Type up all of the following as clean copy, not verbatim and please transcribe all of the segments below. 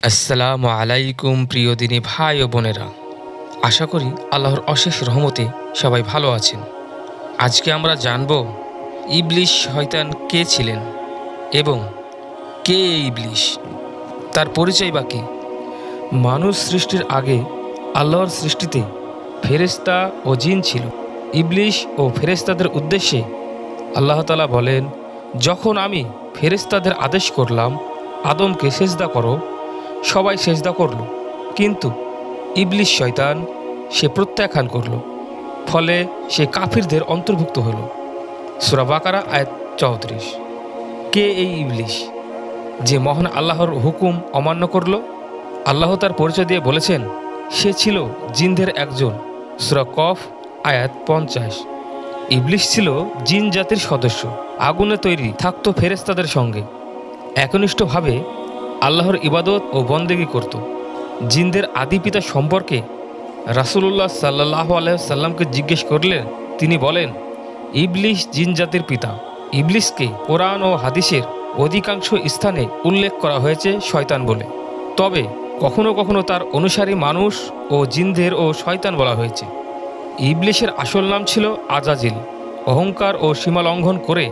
আসসালামু আলাইকুম প্রিয় দিনী ভাই ও বোনেরা, আশা করি আল্লাহর অশেষ রহমতে সবাই ভালো আছেন। আজকে আমরা জানব ইবলিশ শয়তান কে ছিলেন এবং কে এই ইবলিশ, তার পরিচয় বা কী। মানুষ সৃষ্টির আগে আল্লাহর সৃষ্টিতে ফেরেশতা ও জিন ছিল। ইবলিশ ও ফেরেশতাদের উদ্দেশ্যে আল্লাহ তাআলা বলেন, যখন আমি ফেরেশতাদের আদেশ করলাম আদমকে সেজদা করো, সবাই সেজদা করল, কিন্তু ইবলিশ শয়তান সে প্রত্যাখ্যান করল, ফলে সে কাফিরদের অন্তর্ভুক্ত হল। সূরা বাকারা আয়াত ৩৪। কে এই ইবলিশ যে মহান আল্লাহর হুকুম অমান্য করল? আল্লাহ তার পরিচয় দিয়ে বলেছেন, সে ছিল জিনদের একজন। সূরা কফ আয়াত ৫০। ইবলিশ ছিল জিন জাতির সদস্য, আগুনে তৈরি থাকত ফেরেশতাদের সঙ্গে, একনিষ্ঠভাবে আল্লাহর ইবাদত ও বন্দেগী করত। জিনদের আদি পিতা সম্পর্কে রাসূলুল্লাহ সাল্লাল্লাহু আলাইহি সাল্লামকে জিজ্ঞেস করলেন, তিনি বলেন, ইবলিশ জিন জাতির পিতা। ইবলিশকে কোরআন ও হাদিসের অধিকাংশ স্থানে উল্লেখ করা হয়েছে শয়তান বলে, তবে কখনো কখনো তার অনুসারী মানুষ ও জিনদের ও শয়তান বলা হয়েছে। ইবলিশের আসল নাম ছিল আজাজিল। অহংকার ও সীমা লঙ্ঘন করে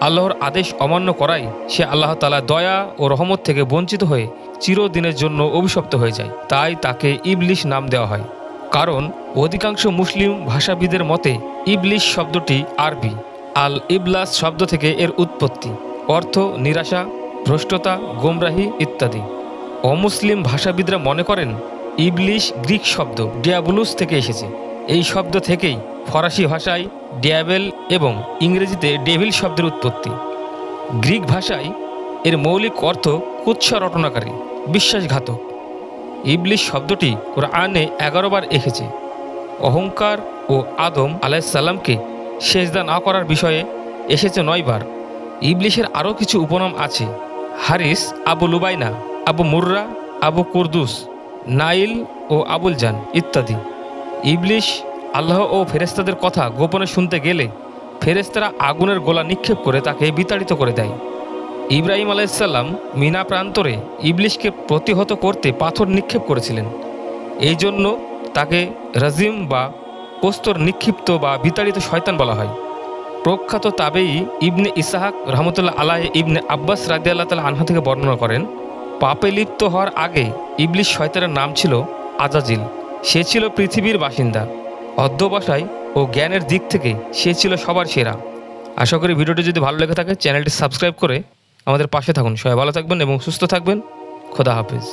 আল্লাহর আদেশ অমান্য করায় সে আল্লাহ তাআলার দয়া ও রহমত থেকে বঞ্চিত হয়ে চিরদিনের জন্য অভিশপ্ত হয়ে যায়। তাই তাকে ইবলিশ নাম দেওয়া হয়। কারণ অধিকাংশ মুসলিম ভাষাবিদের মতে ইবলিশ শব্দটি আরবি আল ইবলাস শব্দ থেকে এর উৎপত্তি, অর্থ নিরাশা, ভ্রষ্টতা, গোমরাহি ইত্যাদি। অমুসলিম ভাষাবিদরা মনে করেন ইবলিশ গ্রিক শব্দ ডিয়াবুলুস থেকে এসেছে। এই শব্দ থেকেই ফরাসি ভাষায় ডিয়াবেল এবং ইংরেজিতে ডেভিল শব্দের উৎপত্তি। গ্রিক ভাষায় এর মৌলিক অর্থ কুৎসা রটনাকারী, বিশ্বাসঘাতক। ইবলিশ শব্দটি কোরআনে ১১ বার এসেছে। অহংকার ও আদম আলাইহিসসালামকে সেজদা না করার বিষয়ে এসেছে ৯ বার। ইবলিশের আরও কিছু উপনাম আছে: হারিস, আবু লুবাইনা, আবু মুর্রা, আবু কুরদুস, নাইল ও আবুল জান ইত্যাদি। ইবলিশ আল্লাহ ও ফেরেশতাদের কথা গোপনে শুনতে গেলে ফেরেশতারা আগুনের গোলা নিক্ষেপ করে তাকে বিতাড়িত করে দেয়। ইব্রাহিম আলাইহিসসালাম মিনা প্রান্তরে ইবলিশকে প্রতিহত করতে পাথর নিক্ষেপ করেছিলেন। এই জন্য তাকে রাজিম বা প্রস্তর নিক্ষিপ্ত বা বিতাড়িত শয়তান বলা হয়। প্রখ্যাত তাবেঈ ইবনে ইসহাক রহমতুল্লাহ আলাইহি ইবনে আব্বাস রাদিয়াল্লাহু তাআলা আনহু থেকে বর্ণনা করেন, পাপে লিপ্ত হওয়ার আগে ইবলিশ শয়তানের নাম ছিল আজাজিল। সে ছিল পৃথিবীর বাসিন্দা। অধ্যবসায় ও জ্ঞানের দিক থেকে সে ছিল সবার সেরা। আশা করি ভিডিওটি যদি ভালো লেগে থাকে চ্যানেলটি সাবস্ক্রাইব করে আমাদের পাশে থাকুন। সবাই ভালো থাকবেন এবং সুস্থ থাকবেন। খোদা হাফেজ।